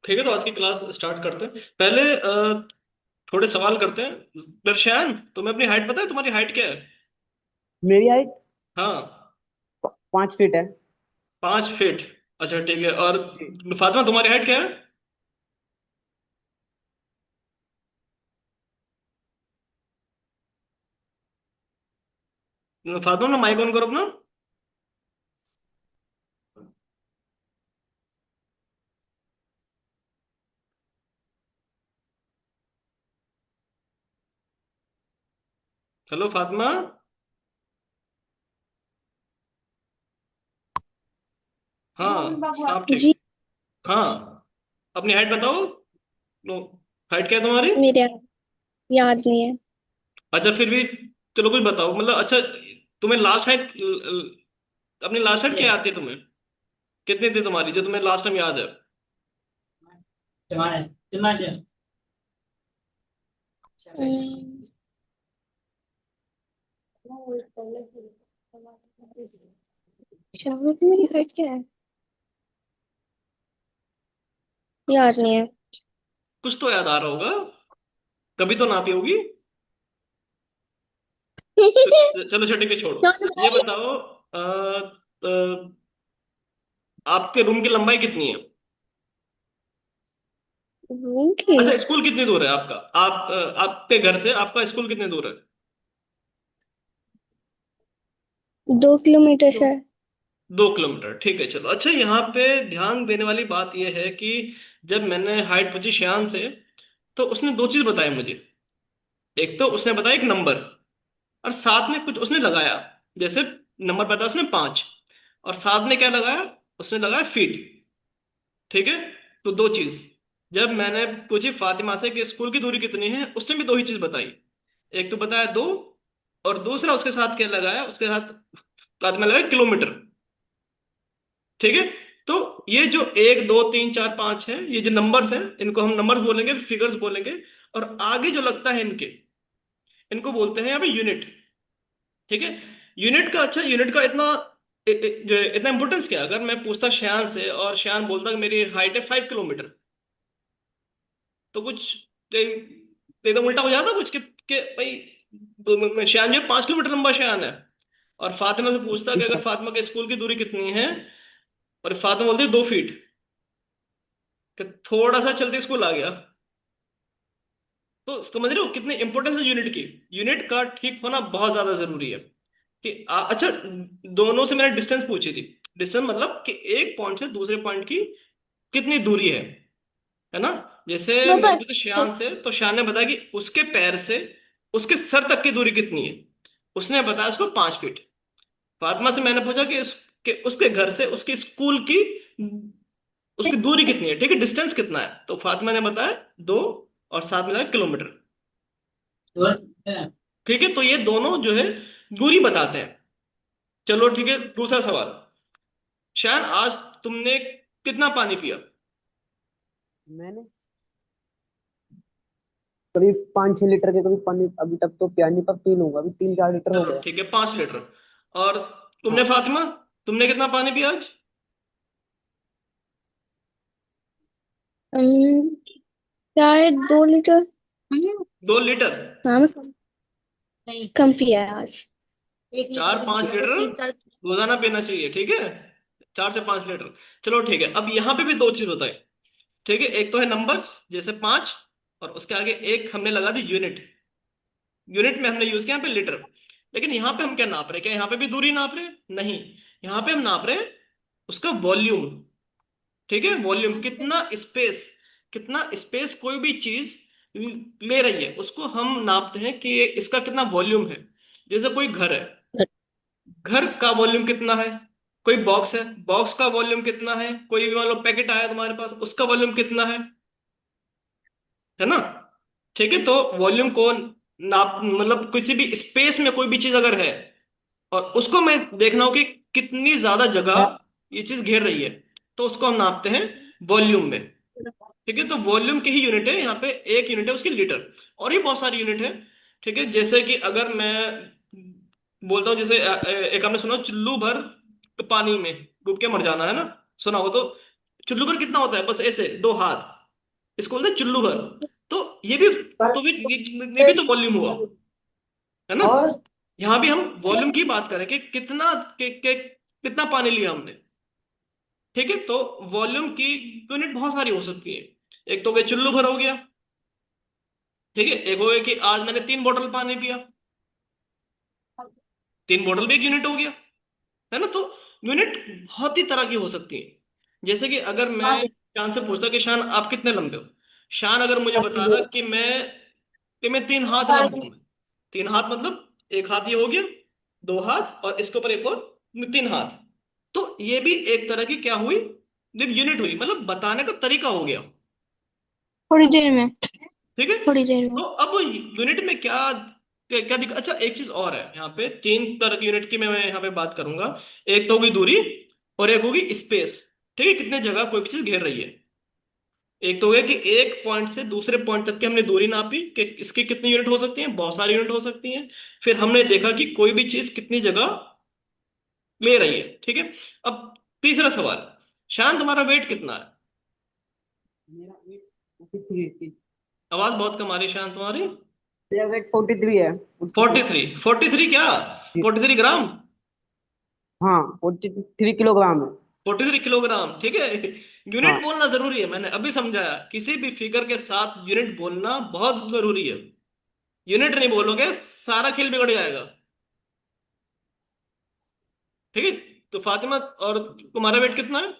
ठीक है, तो आज की क्लास स्टार्ट करते हैं। पहले थोड़े सवाल करते हैं। दर्शयान, तुम्हें अपनी हाइट पता है? तुम्हारी हाइट क्या है? मेरी हाइट हाँ। 5 फीट है। 5 फीट। अच्छा, ठीक है। और जी। फातिमा, तुम्हारी हाइट क्या है? फातिमा, ना माइक ऑन करो अपना। हेलो फातिमा। हाँ, आप जी। ठीक? हाँ, अपनी हाइट बताओ। नो, हाइट क्या है तुम्हारी? मेरे याद नहीं है। अच्छा, फिर भी चलो कुछ बताओ, मतलब अच्छा, तुम्हें लास्ट हाइट, अपनी लास्ट हाइट क्या आती है तुम्हें? कितनी थी तुम्हारी, जो तुम्हें लास्ट टाइम याद है? अम्म, शाहरुख की मेरी हाइट क्या है? याद नहीं है। कुछ तो याद आ रहा होगा, कभी तो नापी होगी। चलो चलो, ठीक है, छोड़ो। कौन ये भाई? बताओ, आपके रूम की लंबाई कितनी है? रूम की अच्छा, स्कूल कितनी दूर है आपका? आपके घर से आपका स्कूल कितनी दूर है? 2 किलोमीटर शायद। 2 किलोमीटर, ठीक है। चलो, अच्छा, यहाँ पे ध्यान देने वाली बात यह है कि जब मैंने हाइट पूछी श्यान से, तो उसने दो चीज बताई मुझे। एक तो उसने बताया एक नंबर, और साथ में कुछ उसने लगाया। जैसे नंबर बताया उसने 5, और साथ में क्या लगाया? उसने लगाया फीट। ठीक है। तो दो चीज, जब मैंने पूछी फातिमा से कि स्कूल की दूरी कितनी है, उसने भी दो ही चीज बताई। एक तो बताया 2, और दूसरा उसके साथ क्या लगाया, उसके साथ साथ में लगाया किलोमीटर। ठीक है। तो ये जो 1 2 3 4 5 है, ये जो नंबर्स हैं, इनको हम नंबर्स बोलेंगे, फिगर्स बोलेंगे। और आगे जो लगता है इनके, इनको बोलते हैं यहाँ पे यूनिट। ठीक है। यूनिट का, अच्छा, यूनिट का इतना जो इतना इंपॉर्टेंस क्या है? अगर मैं पूछता श्यान से और श्यान बोलता कि मेरी हाइट है 5 किलोमीटर, तो कुछ एकदम उल्टा हो जाता कुछ कि भाई, श्यान जो 5 किलोमीटर लंबा श्यान है। और फातिमा से पूछता जी कि अगर सर। फातिमा के स्कूल की दूरी कितनी है, और फातिमा बोलती है 2 फीट, कि थोड़ा सा चलते स्कूल आ गया। तो समझ रहे हो कितनी इंपॉर्टेंस है यूनिट की? यूनिट का ठीक होना बहुत ज्यादा जरूरी है। कि अच्छा, दोनों से मैंने डिस्टेंस पूछी थी। डिस्टेंस मतलब कि एक पॉइंट से दूसरे पॉइंट की कितनी दूरी है ना? जैसे मैंने मोबाइल। पूछा श्यान से, तो श्यान ने बताया कि उसके पैर से उसके सर तक की दूरी कितनी है। उसने बताया उसको 5 फीट। फातिमा से मैंने पूछा कि उसके घर से उसके स्कूल की उसकी दूरी कितनी है, ठीक है, डिस्टेंस कितना है, तो फातिमा ने बताया 2, और साथ में लगा किलोमीटर। ठीक है, तो ये दोनों जो है दूरी बताते हैं। चलो ठीक है, दूसरा सवाल। शायद आज तुमने कितना पानी पिया? मैंने कभी 5-6 लीटर के कभी पानी अभी तक तो पिया नहीं, पर पी लूंगा। अभी 3-4 लीटर हो चलो गया। ठीक है, 5 लीटर। और तुमने हाँ। फातिमा, तुमने कितना पानी पिया आज? अम्म, शायद 2 लीटर। 2 लीटर? हाँ, मैं कम पिया है आज। 4 5 लीटर 3 4। रोजाना पीना चाहिए, ठीक है। 4 से 5 लीटर। चलो ठीक है, अब यहाँ पे भी दो चीज बताए। ठीक है, एक तो है नंबर्स, जैसे 5, और उसके आगे एक हमने लगा दी यूनिट। यूनिट में हमने यूज किया यहाँ पे लीटर। लेकिन यहाँ पे हम क्या नाप रहे हैं? क्या यहाँ पे भी दूरी नाप रहे हैं? नहीं। यहाँ पे हम नाप रहे हैं उसका वॉल्यूम। ठीक है, वॉल्यूम कितना स्पेस कोई भी चीज ले रही है, उसको हम नापते हैं कि इसका कितना वॉल्यूम है। जैसे कोई घर है, घर का वॉल्यूम कितना है? कोई बॉक्स है, बॉक्स का वॉल्यूम कितना है? कोई भी मान लो पैकेट आया तुम्हारे पास, उसका वॉल्यूम कितना है ना? ठीक है, तो वॉल्यूम को नाप, मतलब किसी भी स्पेस में कोई भी चीज अगर है, और उसको मैं देखना हो कि कितनी ज्यादा जगह ये चीज घेर रही है, तो उसको हम नापते हैं वॉल्यूम में। ठीक है, तो वॉल्यूम की ही यूनिट है यहाँ पे। एक यूनिट है उसकी लीटर, और भी बहुत सारी यूनिट है। ठीक है, जैसे कि अगर मैं बोलता हूँ, जैसे एक आपने सुना, चुल्लू भर पानी में डूब के मर जाना, है ना? सुना हो तो। चुल्लू भर कितना होता है? बस ऐसे 2 हाथ। इसको बोलते हैं चुल्लू भर। तो ये भी, तो फिर ये भी तो वॉल्यूम हुआ, है ना। और यहाँ भी हम वॉल्यूम की बात करें कि कितना कितना पानी लिया हमने। ठीक है, तो वॉल्यूम की यूनिट बहुत सारी हो सकती है। एक तो गए चुल्लू भर हो गया, ठीक है। एक हो गया कि आज मैंने 3 बोतल पानी पिया, 3 बोतल भी एक यूनिट हो गया, है ना। तो यूनिट बहुत ही तरह की हो सकती है। जैसे कि अगर मैं शान से पूछता कि शान आप कितने लंबे हो, शान अगर मुझे बताता कि मैं 3 हाथ लंबा हूं। 3 हाथ मतलब एक हाथ ये हो गया, 2 हाथ, और इसके ऊपर एक और 3 हाथ। तो ये भी एक तरह की क्या हुई, जब यूनिट हुई, मतलब बताने का तरीका हो गया। थोड़ी देर में। ठीक है। थोड़ी देर में। तो अब यूनिट में क्या क्या, क्या दिक्कत। अच्छा, एक चीज और है यहाँ पे, 3 तरह की यूनिट की मैं यहाँ पे बात करूंगा। एक तो होगी दूरी, और एक होगी स्पेस। ठीक है, कितने जगह कोई भी चीज घेर रही है। एक तो हो गया कि एक पॉइंट से दूसरे पॉइंट तक की हमने दूरी नापी कि इसकी कितनी यूनिट हो सकती है, बहुत सारी यूनिट हो सकती हैं। फिर हमने देखा कि कोई भी चीज कितनी जगह ले रही है। ठीक है। अब तीसरा सवाल, शान तुम्हारा वेट कितना है। मेरा वेट 43 आवाज बहुत कम आ रही है शान तुम्हारी। मेरा वेट 43 है, 43। 43, 43 क्या, 43 ग्राम। हाँ, 43 किलोग्राम है। 43 किलोग्राम, ठीक है। यूनिट हाँ। बोलना जरूरी है, मैंने अभी समझाया, किसी भी फिगर के साथ यूनिट बोलना बहुत जरूरी है। यूनिट नहीं बोलोगे सारा खेल बिगड़ जाएगा। ठीक है। तो फातिमा, और तुम्हारा वेट कितना है।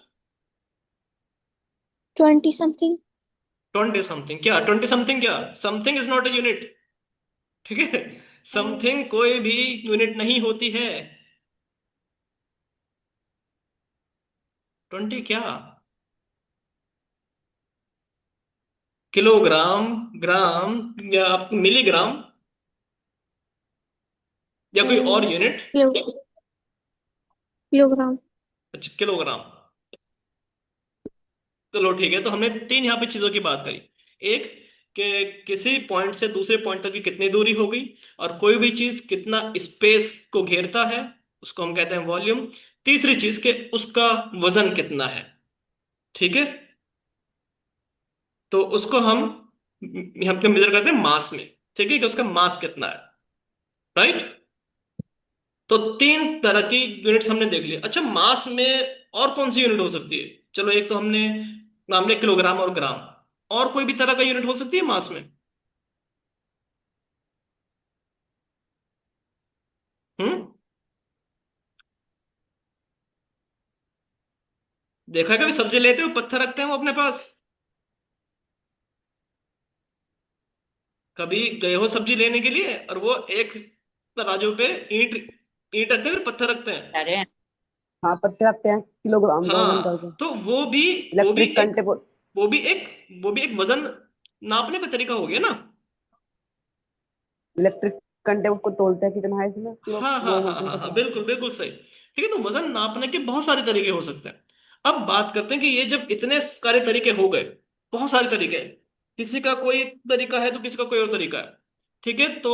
20 समथिंग। 20 समथिंग क्या, 20 समथिंग क्या, something is not a unit. ठीक है, समथिंग कोई भी यूनिट नहीं होती है। 20 क्या, किलोग्राम, ग्राम, या आप मिलीग्राम, या कोई और यूनिट। किलोग्राम। अच्छा, किलोग्राम। चलो ठीक है, तो हमने 3 यहाँ पे चीजों की बात करी। एक, कि किसी पॉइंट से दूसरे पॉइंट तक की कितनी दूरी हो गई, और कोई भी चीज कितना स्पेस को घेरता है, उसको हम कहते हैं वॉल्यूम। तीसरी चीज के उसका वजन कितना है। ठीक है। तो उसको हम मेजर करते हैं मास में। ठीक है, कि उसका मास कितना है। राइट। तो 3 तरह की यूनिट्स हमने देख लिया। अच्छा, मास में और कौन सी यूनिट हो सकती है। चलो, एक तो हमने नाम लिया किलोग्राम और ग्राम, और कोई भी तरह का यूनिट हो सकती है मास में। हम्म। देखा है कभी सब्जी लेते हो पत्थर रखते हैं वो अपने पास। कभी गए हो सब्जी लेने के लिए, और वो एक तराजू पे ईंट ईंट रखते हैं, फिर पत्थर रखते हैं। अरे, हाँ, पत्ते रखते हैं, किलोग्राम का वजन करके। हाँ, तो वो भी इलेक्ट्रिक एक कंटे वो भी एक वो भी एक वजन नापने का तरीका हो गया ना। इलेक्ट्रिक कंटे को तोलते हैं कितना है इसमें, किलो हाँ हाँ वो हाँ बोलते हैं हाँ हाँ, कितना। बिल्कुल बिल्कुल सही। ठीक है, तो वजन नापने के बहुत सारे तरीके हो सकते हैं। अब बात करते हैं कि ये जब इतने सारे तरीके हो गए, बहुत सारे तरीके हैं, किसी का कोई तरीका है तो किसी का कोई और तरीका है। ठीक है। तो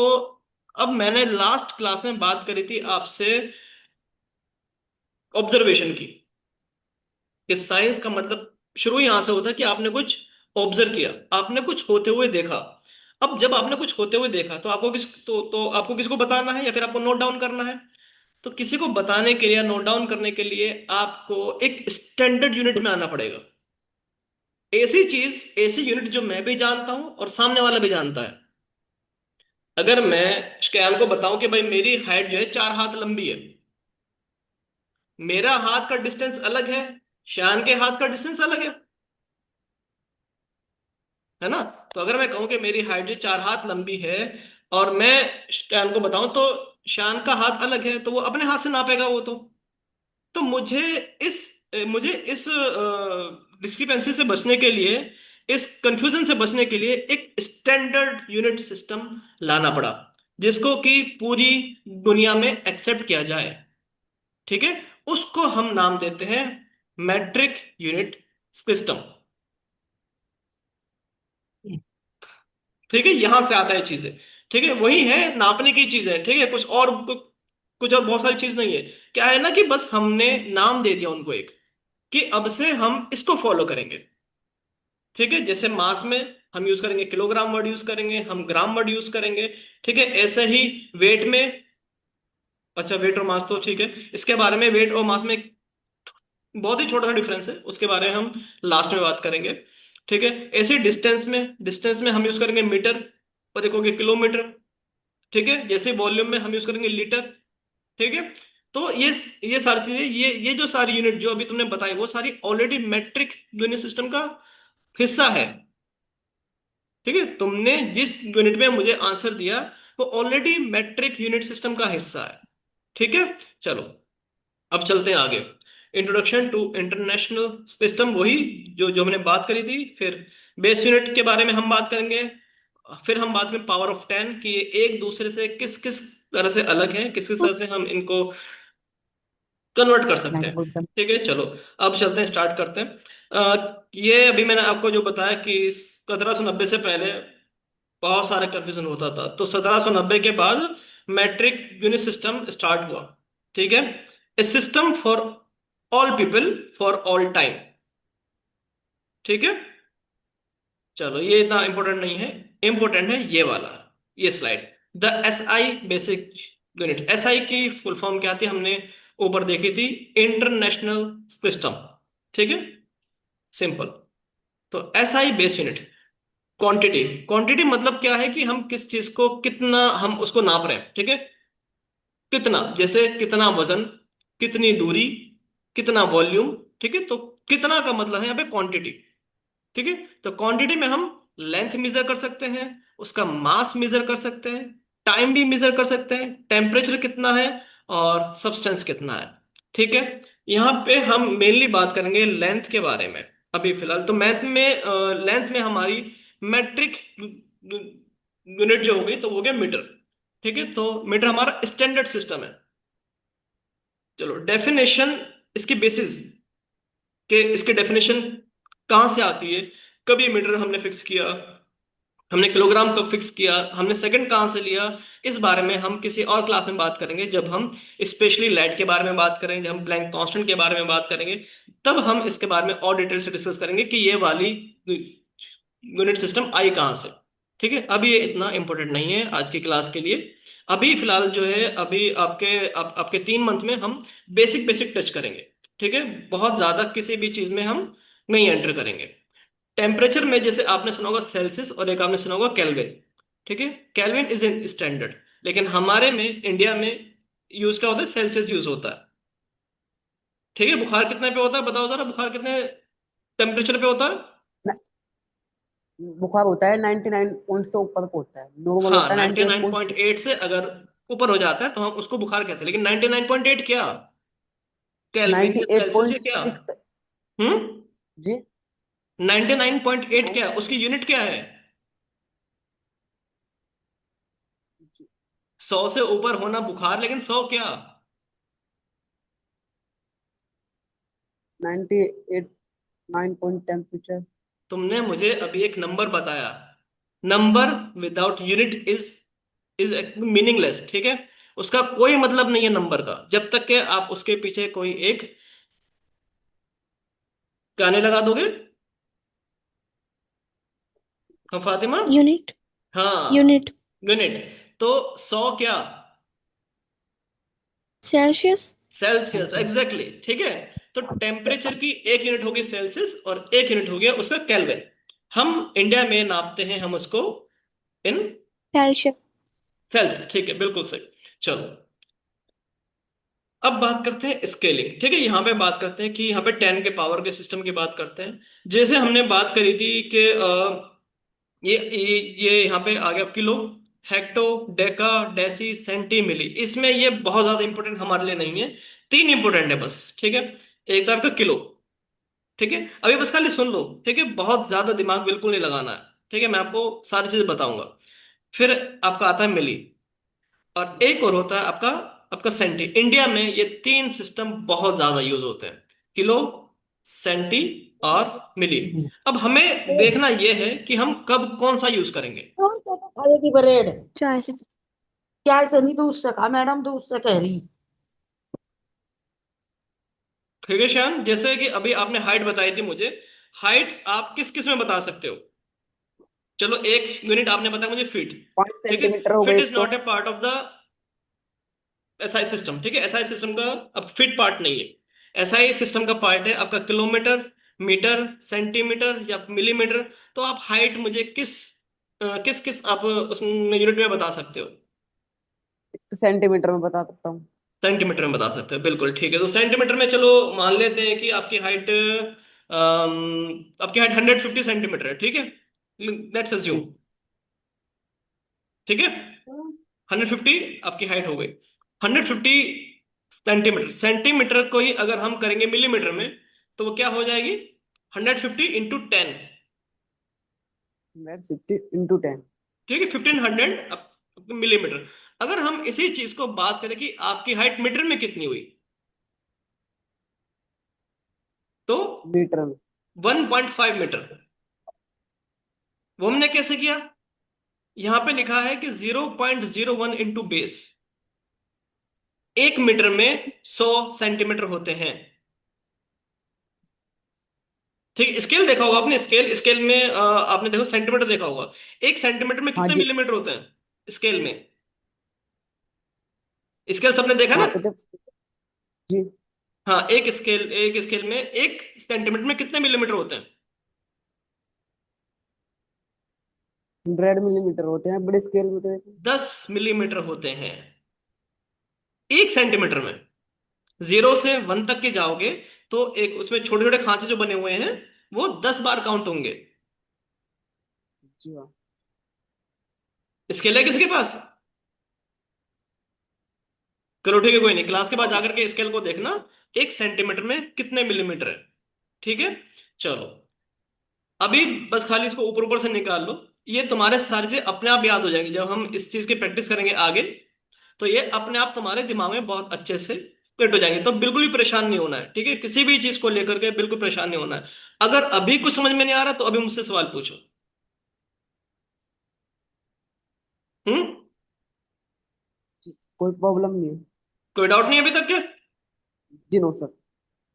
अब मैंने लास्ट क्लास में बात करी थी आपसे ऑब्जर्वेशन की, कि साइंस का मतलब शुरू यहां से होता है कि आपने कुछ ऑब्जर्व किया, आपने कुछ होते हुए देखा। अब जब आपने कुछ होते हुए देखा, तो आपको किसको बताना है, या फिर आपको नोट डाउन करना है। तो किसी को बताने के लिए या नोट डाउन करने के लिए आपको एक स्टैंडर्ड यूनिट में आना पड़ेगा। ऐसी यूनिट जो मैं भी जानता हूं और सामने वाला भी जानता है। अगर मैं श्याम को बताऊं कि भाई मेरी हाइट जो है 4 हाथ लंबी है, मेरा हाथ का डिस्टेंस अलग है, श्याम के हाथ का डिस्टेंस अलग है ना। तो अगर मैं कहूं कि मेरी हाइट जो 4 हाथ लंबी है, और मैं श्याम को बताऊं तो श्याम का हाथ अलग है, तो वो अपने हाथ से नापेगा वो तो इस मुझे इस डिस्क्रिपेंसी से बचने के लिए, इस कंफ्यूजन से बचने के लिए एक स्टैंडर्ड यूनिट सिस्टम लाना पड़ा, जिसको कि पूरी दुनिया में एक्सेप्ट किया जाए। ठीक है। उसको हम नाम देते हैं मैट्रिक यूनिट सिस्टम। ठीक है, यहां से आता है चीजें। ठीक है, वही है, नापने की चीज है। ठीक है, कुछ और बहुत सारी चीज नहीं है। क्या है ना, कि बस हमने नाम दे दिया उनको एक, कि अब से हम इसको फॉलो करेंगे। ठीक है, जैसे मास में हम यूज करेंगे किलोग्राम वर्ड यूज करेंगे, हम ग्राम वर्ड यूज करेंगे। ठीक है, ऐसे ही वेट में, अच्छा वेट और मास तो ठीक है, इसके बारे में वेट और मास में बहुत ही छोटा सा डिफरेंस है, उसके बारे में हम लास्ट में बात करेंगे। ठीक है, ऐसे डिस्टेंस में हम यूज करेंगे मीटर, और देखोगे किलोमीटर। ठीक है, जैसे वॉल्यूम में हम यूज करेंगे लीटर। ठीक है, तो ये सारी चीजें, ये जो सारी यूनिट जो अभी तुमने बताई, वो सारी ऑलरेडी मैट्रिक यूनिट सिस्टम का हिस्सा है। ठीक है, तुमने जिस यूनिट में मुझे आंसर दिया वो ऑलरेडी मैट्रिक यूनिट सिस्टम का हिस्सा है। ठीक है, चलो अब चलते हैं आगे। इंट्रोडक्शन टू इंटरनेशनल सिस्टम, वही जो जो हमने बात करी थी। फिर बेस यूनिट के बारे में हम बात करेंगे। फिर हम बात में पावर ऑफ 10 कि ये एक दूसरे से किस किस तरह से अलग है, किस किस तरह से हम इनको कन्वर्ट कर सकते हैं। नाइन ठीक है, चलो अब चलते हैं, स्टार्ट करते हैं। ये अभी मैंने आपको जो बताया कि 1790 से पहले बहुत सारे कंफ्यूजन होता था, तो 1790 के बाद मैट्रिक यूनिट सिस्टम स्टार्ट हुआ। ठीक है, a system for all people for all time. ठीक है, चलो ये इतना इंपॉर्टेंट नहीं है, इंपॉर्टेंट है ये वाला, ये slide. The S I basic unit, S I की फुल फॉर्म क्या थी हमने ऊपर देखी थी, इंटरनेशनल सिस्टम। ठीक है, सिंपल। तो S I base unit, quantity, quantity मतलब क्या है कि हम किस चीज को कितना हम उसको नाप रहे हैं। ठीक है, कितना, जैसे कितना वजन, कितनी दूरी, कितना वॉल्यूम। ठीक है, तो कितना का मतलब है यहाँ पे क्वांटिटी। ठीक है, तो क्वांटिटी में हम लेंथ मेजर कर सकते हैं, उसका मास मेजर कर सकते हैं, टाइम भी मेजर कर सकते हैं, टेम्परेचर कितना है, और सब्सटेंस कितना है। ठीक है, यहाँ पे हम मेनली बात करेंगे लेंथ के बारे में अभी फिलहाल। तो मैथ में लेंथ में हमारी मैट्रिक यूनिट जो हो गई तो वो हो गया मीटर। ठीक है, तो मीटर हमारा स्टैंडर्ड सिस्टम है। चलो डेफिनेशन, इसकी बेसिस के, इसकी डेफिनेशन कहाँ से आती है, कभी मीटर हमने फिक्स किया, हमने किलोग्राम कब फिक्स किया, हमने सेकंड कहाँ से लिया, इस बारे में हम किसी और क्लास में बात करेंगे, जब हम स्पेशली लाइट के बारे में बात करेंगे, जब हम प्लैंक कांस्टेंट के बारे में बात करेंगे, तब हम इसके बारे में और डिटेल से डिस्कस करेंगे कि ये वाली यूनिट सिस्टम आई कहाँ से। ठीक है, अभी ये इतना इंपॉर्टेंट नहीं है आज की क्लास के लिए। अभी फिलहाल जो है, अभी आपके 3 मंथ में हम बेसिक बेसिक टच करेंगे। ठीक है, बहुत ज्यादा किसी भी चीज में हम नहीं एंटर करेंगे। टेम्परेचर में जैसे आपने सुना होगा सेल्सियस, और एक आपने सुना होगा केल्विन। ठीक है, केल्विन इज इन स्टैंडर्ड, लेकिन हमारे में इंडिया में यूज क्या होता है, सेल्सियस यूज होता है। ठीक है, बुखार कितने पे होता है बताओ जरा, बुखार कितने टेम्परेचर पे होता है? बुखार होता है 99 पॉइंट से ऊपर को होता है, नॉर्मल हाँ, होता है 98 पॉइंट। 99.8 से अगर ऊपर हो जाता है तो हम उसको बुखार कहते हैं, लेकिन 99.8 क्या, केल्विन या सेल्सियस या क्या? 98.6 हम्म, जी। 99.8 क्या, उसकी यूनिट क्या है? 100 से ऊपर होना बुखार, लेकिन 100 क्या? 98 9 पॉइंट टेम्परेचर। तुमने मुझे अभी एक नंबर बताया, number without unit is meaningless. ठीक है, उसका कोई मतलब नहीं है नंबर का, जब तक कि आप उसके पीछे कोई एक गाने लगा दोगे। हाँ फातिमा। यूनिट। हाँ, यूनिट। यूनिट। तो 100 क्या? Celsius. Celsius, Celsius. Exactly exactly, ठीक है। तो टेम्परेचर की एक यूनिट होगी सेल्सियस, और एक यूनिट हो गया उसका केल्विन। हम इंडिया में नापते हैं हम उसको इन सेल्सियस। सेल्सियस। ठीक है, बिल्कुल सही। चलो अब बात करते हैं स्केलिंग। ठीक है, यहाँ पे बात करते हैं कि यहाँ पे 10 के पावर के सिस्टम की बात करते हैं। जैसे हमने बात करी थी कि ये यहाँ पे आ गया kilo, hecto, deca, deci, centi, milli. इसमें ये बहुत ज्यादा इंपॉर्टेंट हमारे लिए नहीं है, 3 इंपॉर्टेंट है बस। ठीक है, एक तो आपका किलो। ठीक है, अभी बस खाली सुन लो। ठीक है, बहुत ज्यादा दिमाग बिल्कुल नहीं लगाना है। ठीक है, मैं आपको सारी चीजें बताऊंगा। फिर आपका आता है मिली, और एक और होता है आपका आपका सेंटी। इंडिया में ये 3 सिस्टम बहुत ज्यादा यूज होते हैं, किलो, सेंटी और मिली। अब हमें देखना यह है कि हम कब कौन सा यूज करेंगे। खाने की ब्रेड चाय से। क्या से नहीं दूध से खा मैडम, दूध से कह रही। ठीक है श्याम, जैसे कि अभी आपने हाइट बताई थी मुझे, हाइट आप किस किस में बता सकते हो? चलो एक यूनिट आपने बताया मुझे फीट। पांच ठीक है, सेंटीमीटर हो गए फीट एक इज तो। Not a part of the SI system. ठीक है, एसआई सिस्टम का अब फीट पार्ट नहीं है। एसआई सिस्टम का पार्ट है आपका किलोमीटर, मीटर, सेंटीमीटर या मिलीमीटर। तो आप हाइट मुझे किस किस आप उसमें यूनिट में बता सकते हो? एक तो सेंटीमीटर में बता सकता हूँ। सेंटीमीटर में बता सकते हो, बिल्कुल ठीक है। तो सेंटीमीटर में चलो मान लेते हैं कि आपकी हाइट 150 सेंटीमीटर है। ठीक है, लेट्स अज्यूम। ठीक। ठीक है, 150 आपकी हाइट हो गई। 150 सेंटीमीटर, सेंटीमीटर को ही अगर हम करेंगे मिलीमीटर में तो वो क्या हो जाएगी? 150 × 10। 50 × 10। ठीक है, 1500 मिलीमीटर। अगर हम इसी चीज को बात करें कि आपकी हाइट मीटर में कितनी हुई, तो मीटर में। 1.5 मीटर। वो हमने कैसे किया? यहां पे लिखा है कि 0.01 इंटू बेस। 1 मीटर में 100 सेंटीमीटर होते हैं। ठीक, स्केल देखा होगा आपने, स्केल स्केल में आपने देखो सेंटीमीटर देखा होगा। 1 सेंटीमीटर में हाँ कितने जी। मिलीमीटर होते हैं स्केल में? स्केल सबने देखा ना? वहां पे जब। जी। हाँ, एक स्केल में 1 सेंटीमीटर में कितने मिलीमीटर होते हैं? 100 मिलीमीटर होते हैं बड़े स्केल में तो ऐसे। 10 मिलीमीटर होते हैं 1 सेंटीमीटर में। 0 से 1 तक के जाओगे तो एक उसमें छोटे छोटे खांचे जो बने हुए हैं वो 10 बार काउंट होंगे। जी हाँ। स्केल है किसके पास? चलो ठीक है, कोई नहीं, क्लास के बाद जाकर के स्केल को देखना 1 सेंटीमीटर में कितने मिलीमीटर है। ठीक है, चलो अभी बस खाली इसको ऊपर ऊपर से निकाल लो। ये तुम्हारे सारी चीजें अपने आप याद हो जाएंगी जब हम इस चीज की प्रैक्टिस करेंगे आगे। तो ये अपने आप तुम्हारे दिमाग में बहुत अच्छे से फिट हो जाएंगे। तो बिल्कुल भी परेशान नहीं होना है, ठीक है? किसी भी चीज को लेकर के बिल्कुल परेशान नहीं होना है। अगर अभी कुछ समझ में नहीं आ रहा तो अभी मुझसे सवाल पूछो। हम्म? जी, कोई प्रॉब्लम नहीं है। कोई डाउट नहीं है अभी तक के? जी नो सर।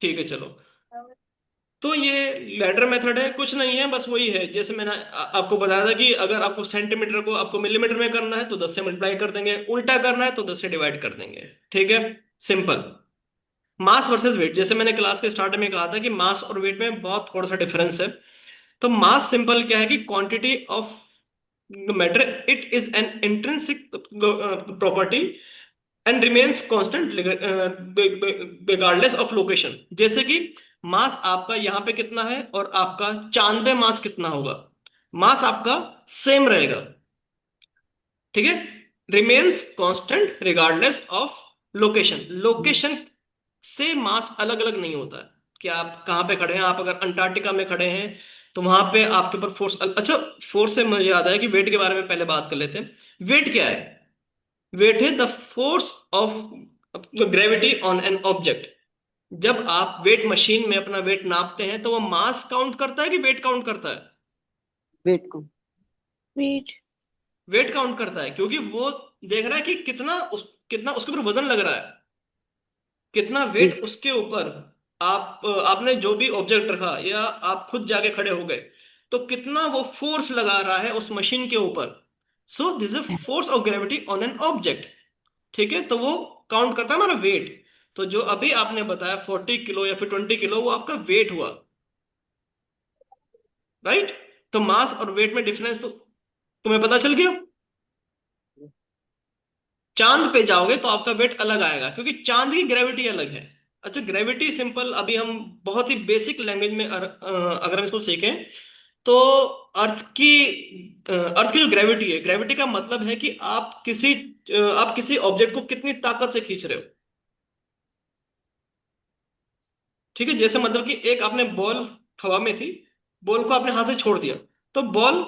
ठीक है, चलो। तो ये लैडर मेथड है, कुछ नहीं है, बस वही है जैसे मैंने आपको बताया था कि अगर आपको सेंटीमीटर को आपको मिलीमीटर में करना है तो 10 से मल्टीप्लाई कर देंगे, उल्टा करना है तो 10 से डिवाइड कर देंगे। ठीक है, सिंपल। मास वर्सेस वेट, जैसे मैंने क्लास के स्टार्ट में कहा था कि मास और वेट में बहुत थोड़ा सा डिफरेंस है। तो मास सिंपल क्या है कि quantity of matter, it is an intrinsic property and remains constant regardless of location. जैसे कि मास आपका यहाँ पे कितना है और आपका चांद पे मास कितना होगा, मास आपका सेम रहेगा। ठीक है, remains constant regardless of location. Location से मास अलग अलग नहीं होता है कि आप कहाँ पे खड़े हैं। आप अगर अंटार्कटिका में खड़े हैं तो वहां पे आपके ऊपर फोर्स, अच्छा, फोर्स से मुझे याद है कि वेट के बारे में पहले बात कर लेते हैं। वेट क्या है? वेट है the force of gravity on an object. जब आप वेट मशीन में अपना वेट नापते हैं तो वो मास काउंट करता है कि वेट काउंट करता है? वेट को। Wait. वेट काउंट करता है, क्योंकि वो देख रहा है कि कितना उसके ऊपर वजन लग रहा है, कितना जी। वेट उसके ऊपर। आपने जो भी ऑब्जेक्ट रखा या आप खुद जाके खड़े हो गए तो कितना वो फोर्स लगा रहा है उस मशीन के ऊपर। So this is force of gravity on an object. ठीक है, तो वो काउंट करता है हमारा वेट। तो जो अभी आपने बताया 40 किलो या फिर 20 किलो, वो आपका वेट हुआ, राइट? तो मास और वेट में डिफरेंस तो तुम्हें पता चल गया। चांद पे जाओगे तो आपका वेट अलग आएगा क्योंकि चांद की ग्रेविटी अलग है। अच्छा, ग्रेविटी सिंपल अभी हम बहुत ही बेसिक लैंग्वेज में अगर हम इसको सीखें तो अर्थ की जो ग्रेविटी है, ग्रेविटी का मतलब है कि आप किसी ऑब्जेक्ट को कितनी ताकत से खींच रहे हो। ठीक है, जैसे मतलब कि एक आपने बॉल हवा में थी, बॉल को आपने हाथ से छोड़ दिया तो बॉल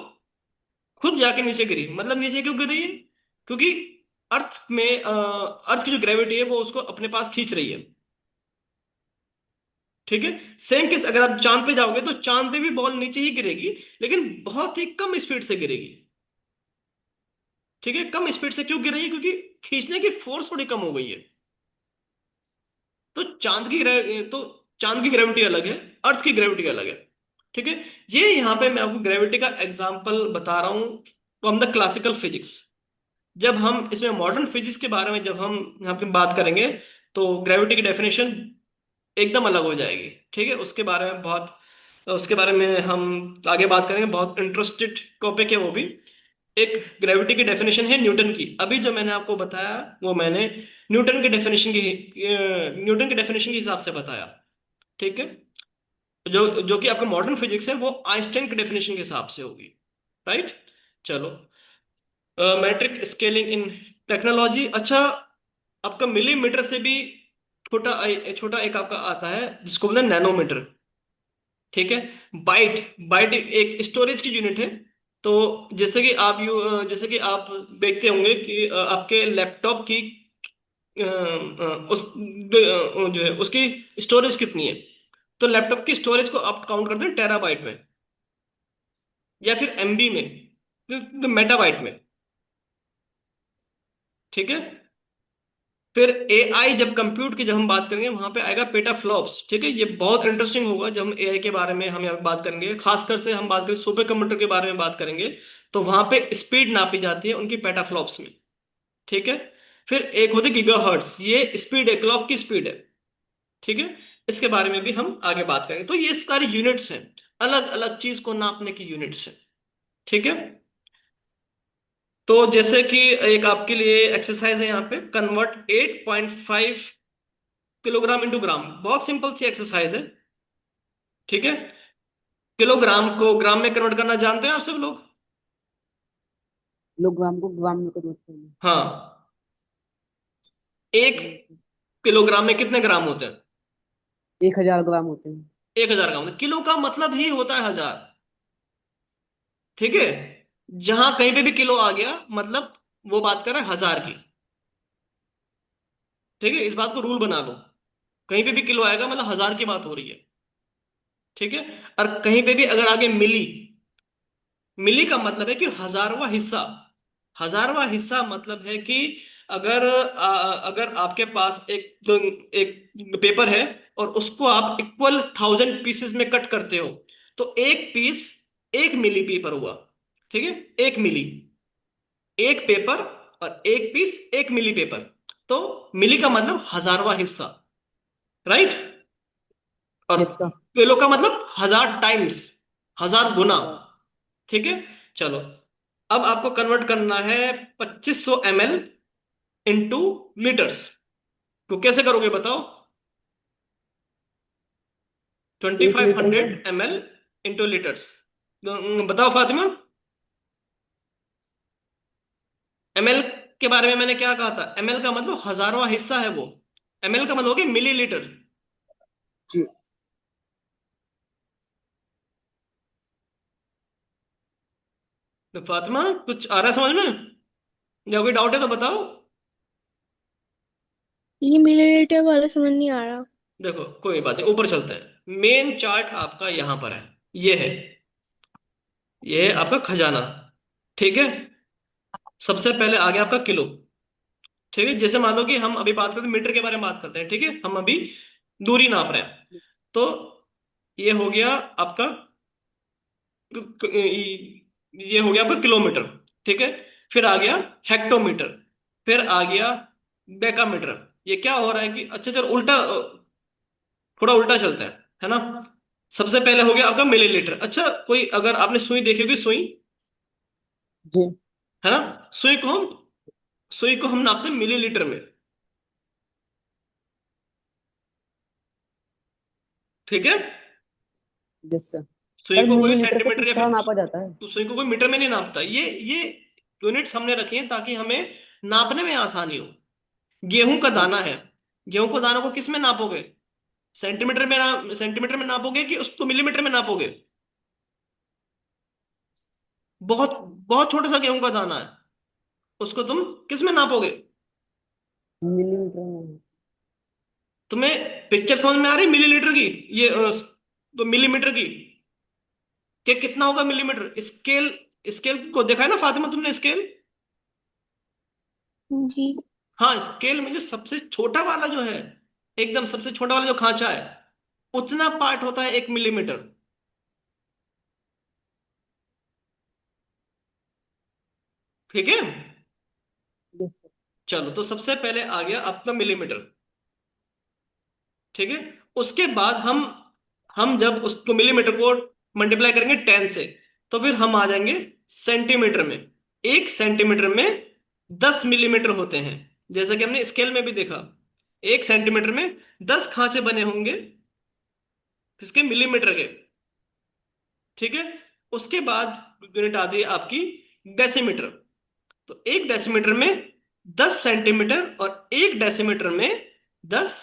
खुद जाके नीचे गिरी। मतलब नीचे क्यों गिर रही है? क्योंकि अर्थ की जो ग्रेविटी है वो उसको अपने पास खींच रही है। ठीक है, सेम केस अगर आप चांद पे जाओगे तो चांद पे भी बॉल नीचे ही गिरेगी, लेकिन बहुत ही कम स्पीड से गिरेगी। ठीक है, कम स्पीड से क्यों गिर रही है? क्योंकि खींचने की फोर्स थोड़ी कम हो गई है। तो चांद की ग्रेविटी अलग है, अर्थ की ग्रेविटी अलग है। ठीक है। ये यहाँ पे मैं आपको ग्रेविटी का एग्जांपल बता रहा हूँ फ्रॉम द क्लासिकल फिजिक्स। जब हम इसमें मॉडर्न फिजिक्स के बारे में जब हम यहाँ पे बात करेंगे तो ग्रेविटी की डेफिनेशन एकदम अलग हो जाएगी। ठीक है, उसके बारे में हम आगे बात करेंगे। बहुत इंटरेस्टेड टॉपिक है वो भी। एक ग्रेविटी की डेफिनेशन है न्यूटन की। अभी जो मैंने आपको बताया वो मैंने न्यूटन की डेफिनेशन के हिसाब से बताया। ठीक है। जो जो कि आपका मॉडर्न फिजिक्स है वो आइंस्टाइन की डेफिनेशन के हिसाब से होगी। राइट। चलो, मैट्रिक स्केलिंग इन टेक्नोलॉजी। अच्छा, आपका मिलीमीटर से भी छोटा एक आपका आता है जिसको बोलते हैं नैनोमीटर। ठीक है। बाइट बाइट एक स्टोरेज की यूनिट है। तो जैसे कि आप देखते होंगे कि आपके लैपटॉप की जो है उसकी स्टोरेज कितनी है। तो लैपटॉप की स्टोरेज को आप काउंट करते हैं टेराबाइट में या फिर एमबी में, मेटाबाइट में। ठीक है। फिर एआई जब कंप्यूट की जब हम बात करेंगे वहां पे आएगा पेटाफ्लॉप्स। ठीक है, ये बहुत इंटरेस्टिंग होगा जब हम एआई के बारे में हम यहाँ पे बात करेंगे। खासकर से हम बात करें सुपर कंप्यूटर के बारे में बात करेंगे तो वहां पे स्पीड नापी जाती है उनकी पेटाफ्लॉप्स में। ठीक है। फिर एक होती है गीगाहर्ट्ज, ये स्पीड है, क्लॉक की स्पीड है। ठीक है। इसके बारे में भी हम आगे बात करेंगे। तो ये सारी यूनिट्स हैं, अलग अलग चीज को नापने की यूनिट्स हैं। ठीक है। तो जैसे कि एक आपके लिए एक्सरसाइज है यहाँ पे, कन्वर्ट 8.5 किलोग्राम इंटू ग्राम। बहुत सिंपल सी एक्सरसाइज है। ठीक है। किलोग्राम को ग्राम में कन्वर्ट करना जानते हैं आप सब लोग? किलोग्राम को ग्राम में कन्वर्ट करना। हाँ। एक समझे। किलोग्राम में कितने ग्राम होते हैं? 1000 ग्राम होते हैं। 1000 ग्राम। किलो का मतलब ही होता है 1000। ठीक है। जहां कहीं पे भी किलो आ गया मतलब वो बात कर रहा है 1000 की। ठीक है, इस बात को रूल बना लो। कहीं पे भी किलो आएगा मतलब 1000 की बात हो रही है। ठीक है। और कहीं पे भी अगर आगे मिली, मिली का मतलब है कि हजारवा हिस्सा। हजारवा हिस्सा मतलब है कि अगर आपके पास एक पेपर है और उसको आप इक्वल 1000 पीसेस में कट करते हो तो एक पीस 1 मिली पेपर हुआ। ठीक है, 1 मिली, एक पेपर, और एक पीस 1 मिली पेपर। तो मिली का मतलब हजारवा हिस्सा। राइट। और यस सर। किलो का मतलब 1000 टाइम्स, 1000 गुना। हजार। ठीक है। चलो, अब आपको कन्वर्ट करना है 2500 ml इंटू लीटर्स। तो कैसे करोगे बताओ? ट्वेंटी 1 लीटर फाइव में। Hundred M L into litres. बताओ फातिमा। एमएल के बारे में मैंने क्या कहा था? एमएल का मतलब हजारवा हिस्सा है वो। एमएल का मतलब हो गया मिलीलीटर। जी। तो फातिमा कुछ आ रहा है समझ में या कोई डाउट है तो बताओ। ये मिलीलीटर वाला समझ नहीं आ रहा। देखो कोई बात नहीं, ऊपर चलते हैं। मेन चार्ट आपका यहां पर है। ये है, ये है आपका खजाना। ठीक है। सबसे पहले आ गया आपका किलो। ठीक है, जैसे मान लो कि हम अभी बात करते हैं मीटर के बारे में बात करते हैं। ठीक है, हम अभी दूरी नाप रहे हैं। तो ये हो गया आपका ये हो गया आपका किलोमीटर। ठीक है। फिर आ गया हेक्टोमीटर। फिर आ गया डेकामीटर। ये क्या हो रहा है कि अच्छा चलो उल्टा, थोड़ा उल्टा चलता है ना। सबसे पहले हो गया आपका मिलीलीटर। अच्छा, कोई अगर आपने सुई देखी होगी, सुई जी। है ना, सुई को हम नापते हैं मिलीलीटर में। ठीक है। Yes sir. सुई पर को कोई मिलीमीटर को सेंटीमीटर किस या तरह फिर नापा जाता है? तो सुई को कोई मीटर में नहीं नापता। ये यूनिट्स हमने रखी हैं ताकि हमें नापने में आसानी हो। गेहूं का जी। दाना है, गेहूं को दाना को किस में नापोगे? सेंटीमीटर में नापोगे कि उसको मिलीमीटर में नापोगे? बहुत बहुत छोटा सा गेहूं का दाना है, उसको तुम किस में नापोगे? मिलीमीटर में। तुम्हें पिक्चर समझ में आ रही है मिलीलीटर की? ये तो मिलीमीटर की कि कितना होगा मिलीमीटर? स्केल, स्केल को देखा है ना फातिमा तुमने, स्केल? जी। हाँ, स्केल में जो सबसे छोटा वाला जो है, एकदम सबसे छोटा वाला जो खांचा है, उतना पार्ट होता है 1 मिलीमीटर। ठीक है। Yes sir. चलो तो सबसे पहले आ गया आपका मिलीमीटर। ठीक है। उसके बाद हम जब उसको मिलीमीटर को मल्टीप्लाई करेंगे 10 से, तो फिर हम आ जाएंगे सेंटीमीटर में। 1 सेंटीमीटर में 10 मिलीमीटर होते हैं, जैसा कि हमने स्केल में भी देखा। 1 सेंटीमीटर में 10 खांचे बने होंगे, किसके? मिलीमीटर के। ठीक है। उसके बाद यूनिट आती है आपकी डेसीमीटर। तो 1 डेसीमीटर में 10 सेंटीमीटर, और 1 डेसीमीटर में 10,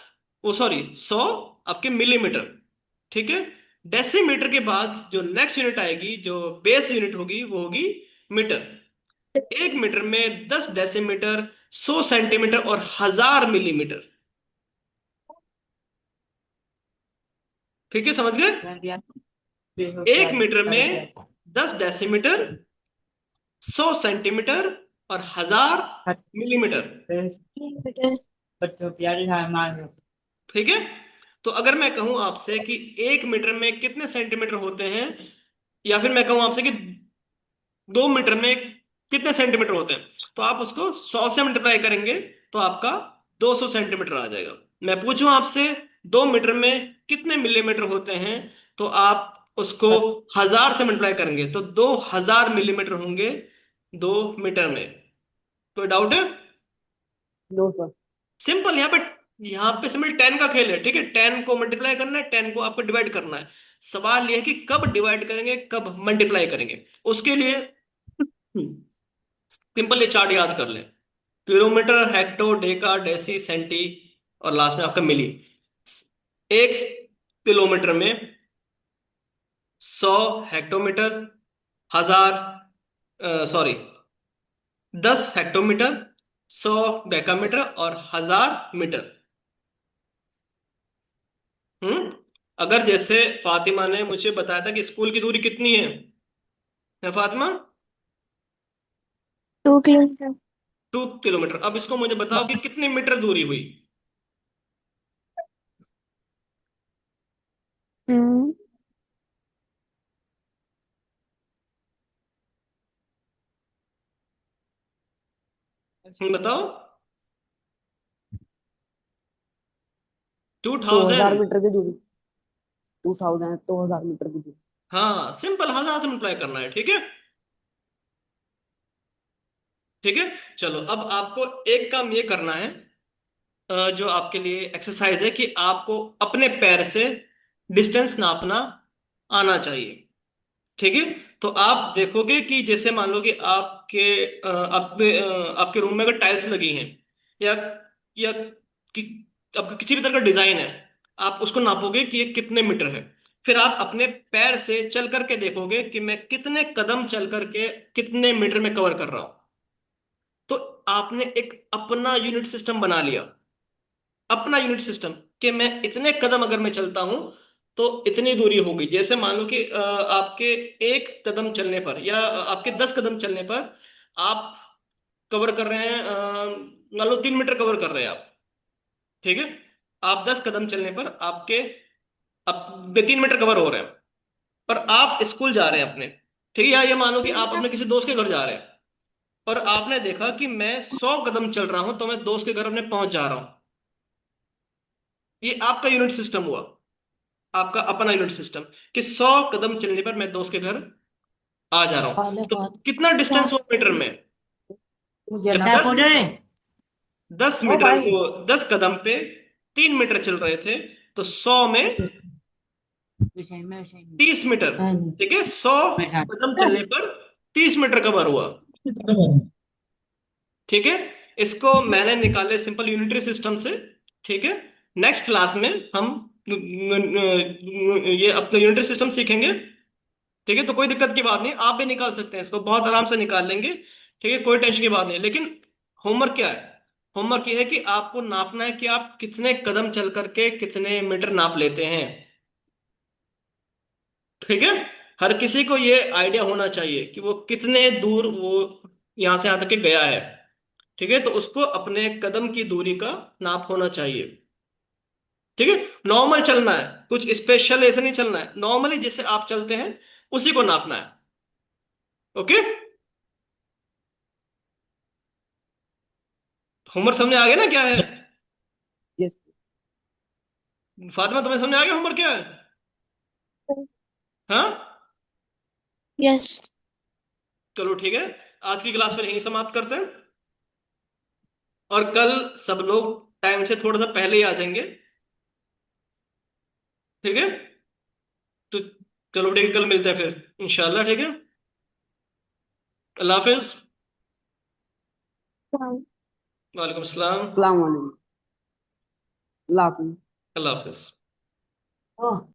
ओ सॉरी 100 आपके मिलीमीटर। ठीक है। डेसीमीटर के बाद जो नेक्स्ट यूनिट आएगी, जो बेस यूनिट होगी, वो होगी मीटर। 1 मीटर में 10 डेसीमीटर, 100 सेंटीमीटर और 1000 मिलीमीटर। ठीक है, समझ गए? 1 मीटर में 10 डेसीमीटर, 100 सेंटीमीटर और 1000 मिलीमीटर। मिलीमीटर। ठीक है। तो अगर मैं कहूं आपसे कि 1 मीटर में कितने सेंटीमीटर होते हैं, या फिर मैं कहूं आपसे कि 2 मीटर में कितने सेंटीमीटर होते हैं, तो आप उसको 100 से मल्टीप्लाई करेंगे तो आपका 200 सेंटीमीटर आ जाएगा। मैं पूछूं आपसे 2 मीटर में कितने मिलीमीटर होते हैं, तो आप उसको 1000 से मल्टीप्लाई करेंगे तो 2000 मिलीमीटर होंगे 2 मीटर में। कोई डाउट है? No sir. सिंपल। यहाँ पे सिंपल 10 का खेल है। ठीक है, 10 को मल्टीप्लाई करना है, 10 को आपको डिवाइड करना है। सवाल यह है कि कब डिवाइड करेंगे, कब मल्टीप्लाई करेंगे। उसके लिए सिंपल ये चार्ट याद कर लें। Kilometre, hecto, deca, deci, centi, और लास्ट में आपका मिली। 1 किलोमीटर में 100 हेक्टोमीटर, 1000, सॉरी 10 हेक्टोमीटर, 100 डेकामीटर और 1000 मीटर। अगर जैसे फातिमा ने मुझे बताया था कि स्कूल की दूरी कितनी है फातिमा? 2 किलोमीटर। 2 किलोमीटर। अब इसको मुझे बताओ कि कितनी मीटर दूरी हुई? हम्म। बताओ। टू 2000 थाउजेंड मीटर की दूरी। 2000 2000 मीटर की दूरी। हाँ, सिंपल 1000 से मल्टीप्लाई करना है। ठीक है। ठीक है। चलो अब आपको एक काम ये करना है, जो आपके लिए एक्सरसाइज है, कि आपको अपने पैर से डिस्टेंस नापना आना चाहिए। ठीक है। तो आप देखोगे कि जैसे मान लो कि आपके रूम में अगर टाइल्स लगी हैं, या कि आपका किसी भी तरह का डिजाइन है, आप उसको नापोगे कि ये कितने मीटर है। फिर आप अपने पैर से चल करके देखोगे कि मैं कितने कदम चल करके कितने मीटर में कवर कर रहा हूं। तो आपने एक अपना यूनिट सिस्टम बना लिया। अपना यूनिट सिस्टम, कि मैं इतने कदम अगर मैं चलता हूं तो इतनी दूरी होगी। जैसे मान लो कि आपके 1 कदम चलने पर, या आपके 10 कदम चलने पर आप कवर कर रहे हैं, मान लो 3 मीटर कवर कर रहे हैं आप। ठीक है। आप 10 कदम चलने पर आपके अब 3 मीटर कवर हो रहे हैं, और आप स्कूल जा रहे हैं अपने। ठीक है। या ये मान लो कि आप अपने किसी दोस्त के घर जा रहे हैं, और आपने देखा कि मैं 100 कदम चल रहा हूं तो मैं दोस्त के घर अपने पहुंच जा रहा हूं। ये आपका यूनिट सिस्टम हुआ, आपका अपना यूनिट सिस्टम, कि 100 कदम चलने पर मैं दोस्त के घर आ जा रहा हूं। वाले तो बात कितना डिस्टेंस हुआ मीटर में? मुझे जब ना दस बोले। दस ओ मीटर भाई। को 10 कदम पे 3 मीटर चल रहे थे, तो 100 में विषय में विषय में 30 मीटर। है नहीं। ठीक है। 100 कदम चलने पर 30 मीटर कवर हुआ। ठीक है। इसको मैंने निकाले सिंपल यूनिटरी सिस्टम से। ठीक है। नेक्स्ट क्लास में हम ये अपना यूनिटरी सिस्टम सीखेंगे। ठीक है। तो कोई दिक्कत की बात नहीं, आप भी निकाल सकते हैं, इसको बहुत आराम से निकाल लेंगे। ठीक है, कोई टेंशन की बात नहीं। लेकिन होमवर्क क्या है? होमवर्क ये है कि आपको नापना है कि आप कितने कदम चल करके कितने मीटर नाप लेते हैं। ठीक है। हर किसी को ये आइडिया होना चाहिए कि वो कितने दूर वो यहां से यहां तक के गया है। ठीक है। तो उसको अपने कदम की दूरी का नाप होना चाहिए। ठीक है। नॉर्मल चलना है, कुछ स्पेशल ऐसे नहीं चलना है, नॉर्मली जैसे आप चलते हैं उसी को नापना है। ओके। होमवर्क समझ आ गया ना क्या है? यस। फातिमा, तुम्हें समझ आ गया होमवर्क क्या है? हाँ, यस। चलो ठीक है। आज की क्लास फिर यहीं समाप्त करते हैं, और कल सब लोग टाइम से थोड़ा सा पहले ही आ जाएंगे। ठीक है, तो चलो ठीक है, कल मिलते हैं फिर इंशाल्लाह। ठीक है, अल्लाह हाफिज। वालेकुम अस्सलाम। सलाम वालेकुम। अल्लाह हाफिज। अल्लाह हाफिज। हाँ